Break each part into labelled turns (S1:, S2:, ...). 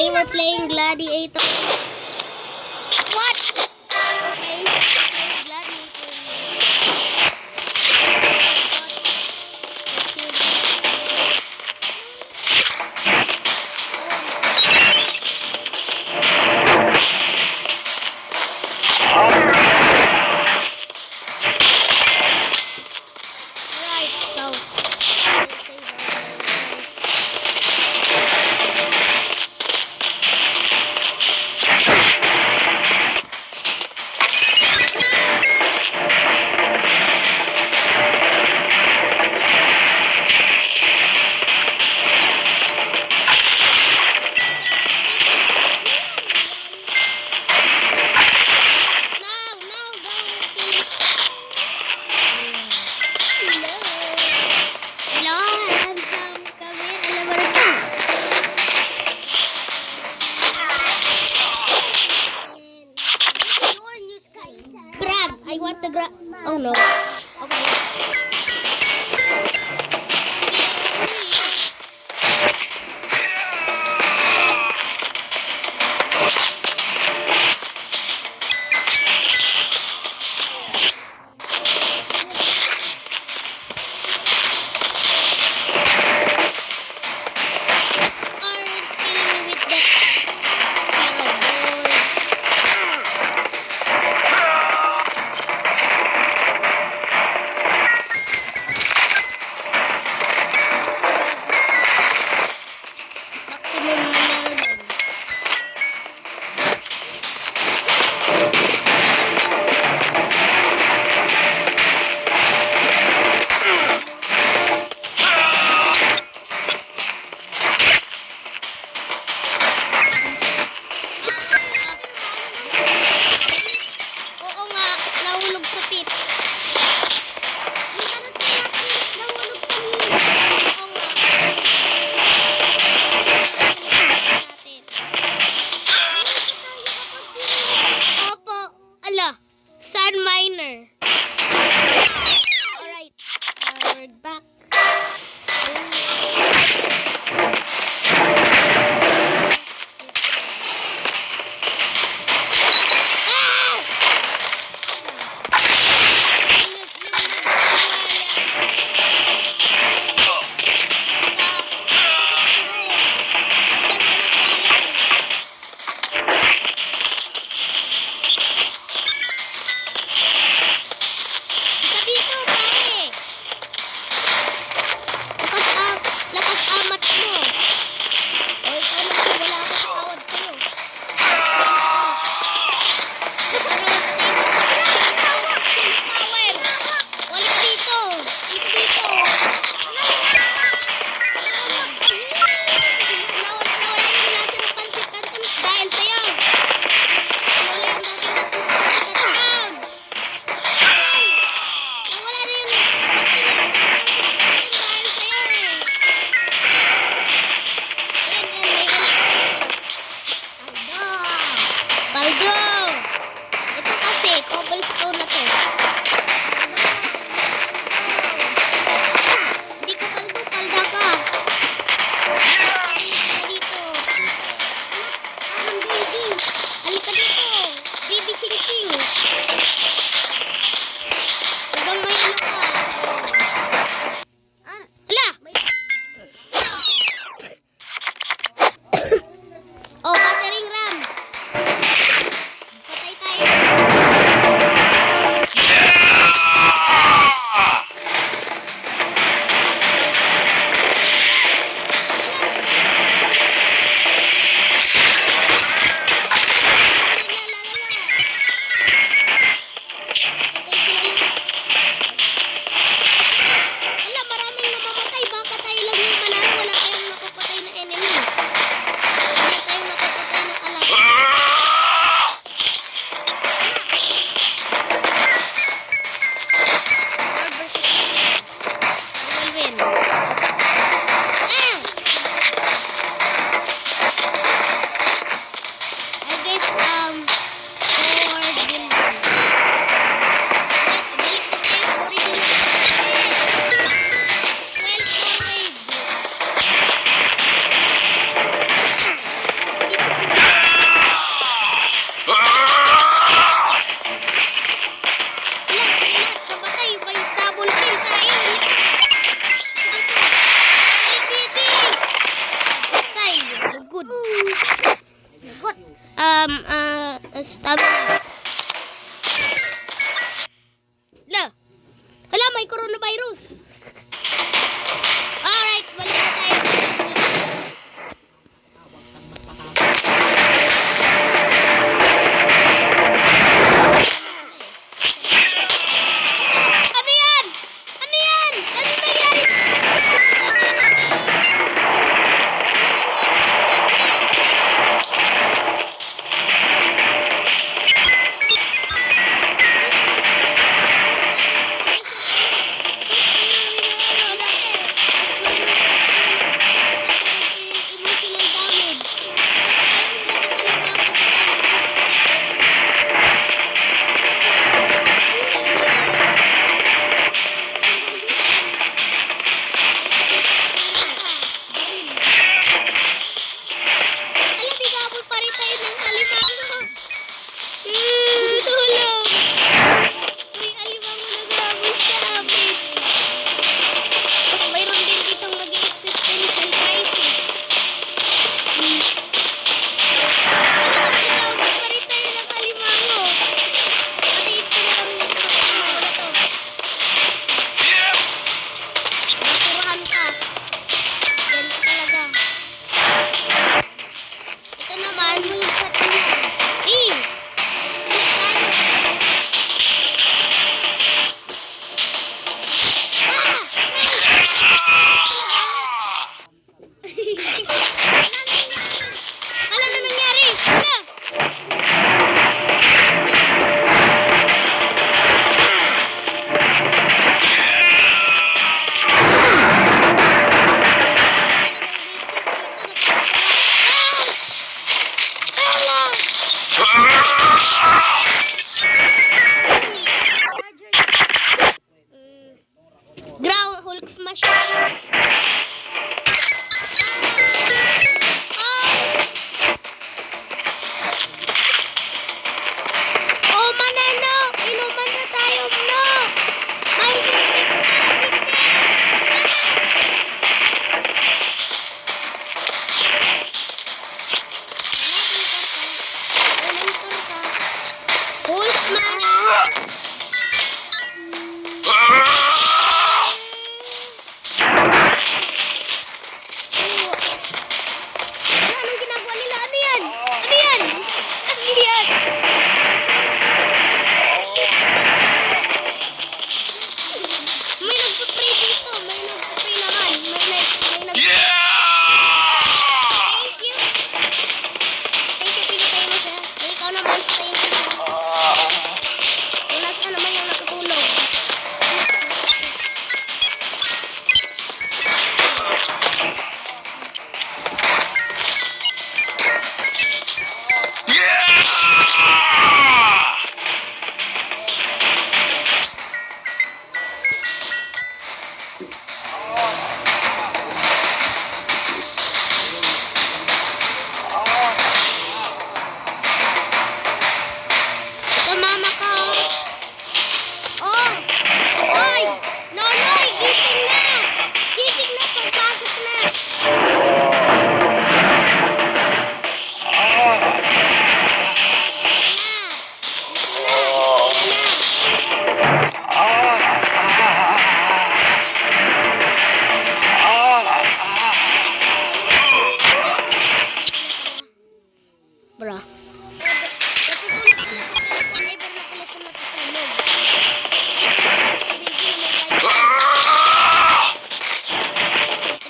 S1: Today we're playing Gladiator. What? Okay, Gladiator. Right, so we'll save our life. good. Good. Stamina. Hala, may coronavirus. Alright, balik na tayo. Ano yan? Ano yan? Ano nangyari? Hulk smash. Oh, manano! Inuman na tayo, no! May sisip Hulk smash! Bra.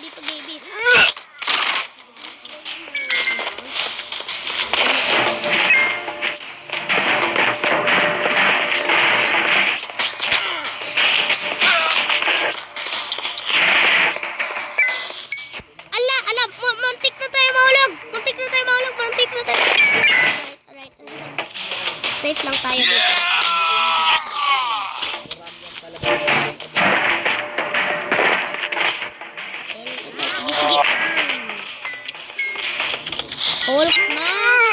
S1: Dito babies. Muntik na tayo mahulog. Alright. Safe lang tayo dito. Sige. Hulk smash.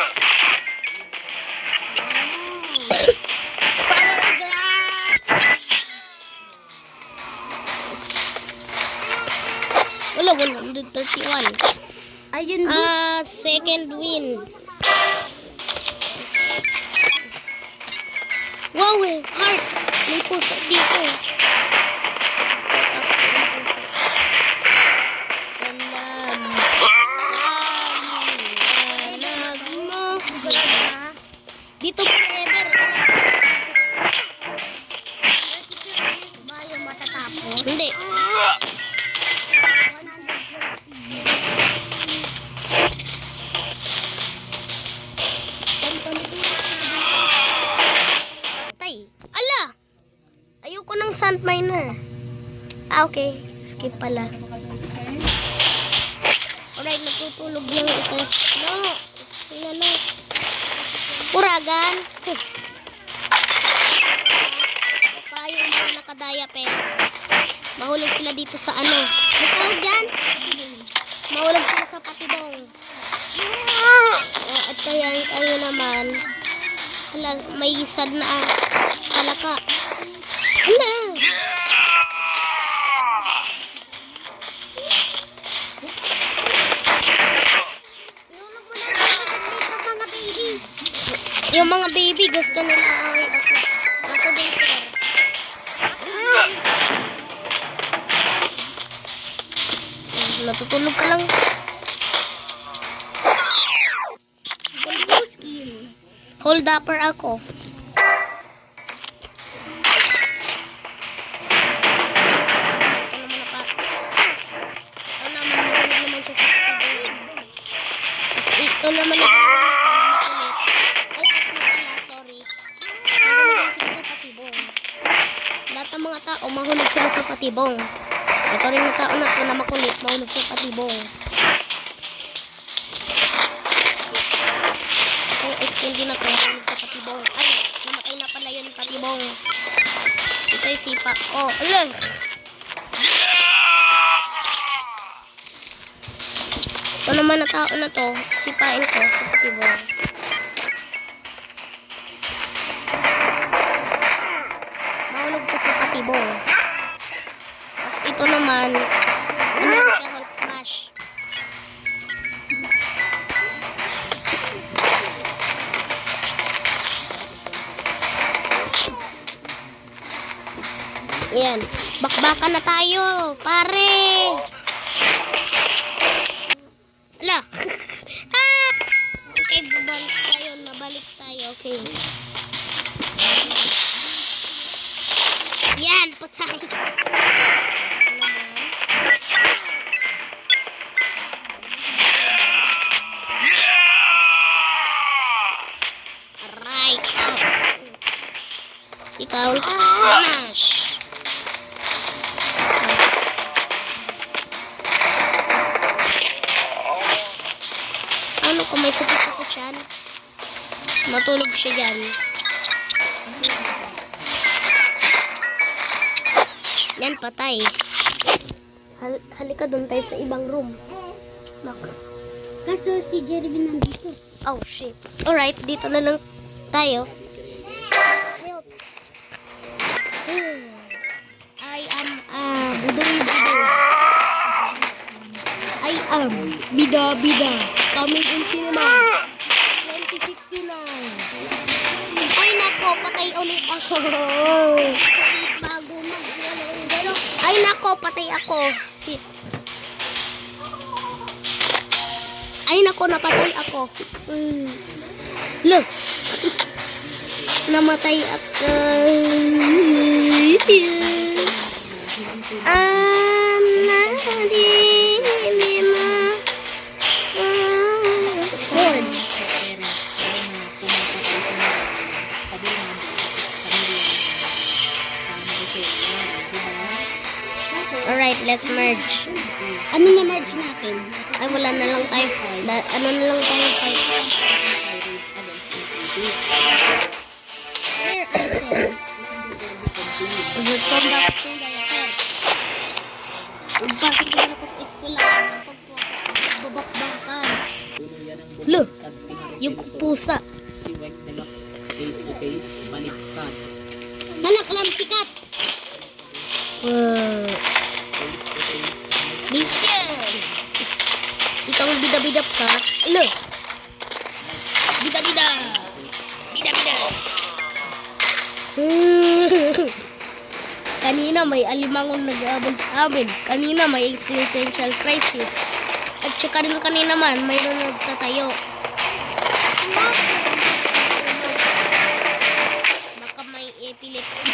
S1: Wala, 131.
S2: Ayun,
S1: Second win. Wow, heart. May puso dito. Salam. Mo. Dito forever.
S2: ba yung matatapos?
S1: Hindi. Patay. Ala! Ayoko ng sand miner. Okay. Skip pala. Alright, natutulog lang ito. No! Sila na. Puragan. Pa yung mga nakadayap eh. Mahulog sila dito sa ano. May tawag dyan? Mahulog sila sa patibong. At tayo naman. Hala, may sad na talaka. Hala!
S2: Iulog mo na yung mga babies.
S1: Yung mga baby gusto nila ay ako. Nasa daycare. Natutulog ka lang. Hold upper ako. Ito naman ito makulit. Ay, tatlo pala, sorry. Mahulog sila sa patibong. Lahat ng mga tao, mahulog sila sa patibong. Ito rin yung tao na ito na makulit, mahulog sa patibong. Itong ice candy na ito, mahulog sa patibong. Ay, namatay na pala yun patibong. Ito yung sipa. Oh, alam! Ito naman na tao na to, sipain ko sa patibong. Mahulog ko sa patibong. Tapos ito naman, ano siya, Hulk Smash. Yan, bakbakan na tayo, pare! Ala! Ah! Okay, babalik tayo. Nabalik tayo. Okay. Yan! Patay! Right out! Ikaw, smash! Ano kung may sakit siya sa tiyan? Matulog siya dyan. Yan, patay. Halika doon tayo sa ibang room.
S2: Kaso si Jeremy nandito.
S1: Oh, shit. Alright, dito na lang tayo. I am, budong-budong. I am, bida-bida. Coming in cinema. 2069. Ay, nako, patay ulit ako.
S2: Bago mag-galaw.
S1: Ay, nako, patay ako. Shit. Ay, nako, napatay ako. Look. Namatay ako. Alright, let's merge.
S2: Ano na merge natin?
S1: Ay, wala na lang tayo. Ano na lang tayo fight.
S2: Where items?
S1: Does it come back to the air? Pagpasok ko na ako sa eskwela, pagbabakbakan. Look, yung pusa.
S3: Face to face, baliktad.
S2: Malaklam sikat!
S3: Face to face.
S1: This year, Itong bida-bida ka. Ano? Bida-bida! Bida-bida! Kanina may alimangon nag-aabal sa amin. Kanina may existential crisis. At saka rin kanina man, mayroon nagtatayo. Baka may epilepsy.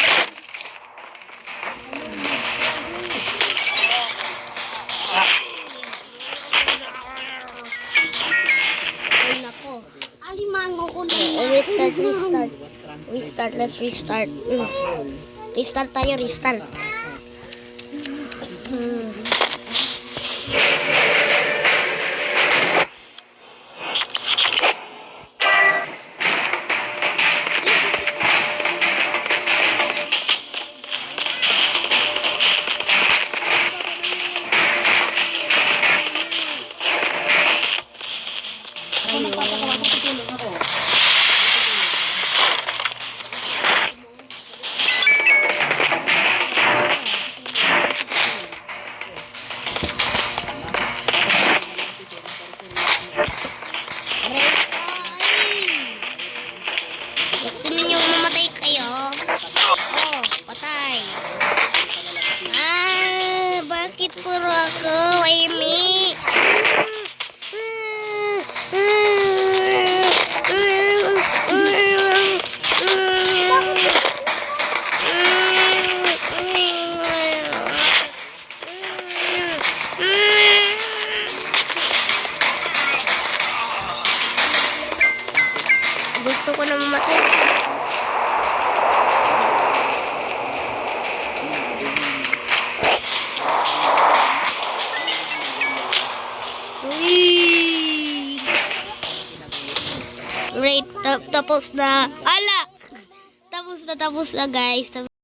S1: Ay nako.
S2: Alimango ko na.
S1: Restart, let's restart. Restart tayo, restart. Gusto niyo mamatay kayo? Oh, patay. Bakit puro ako? Amy? Gusto ko na mamatay. Uy! Right, tapos na. Ala! Tapos na guys.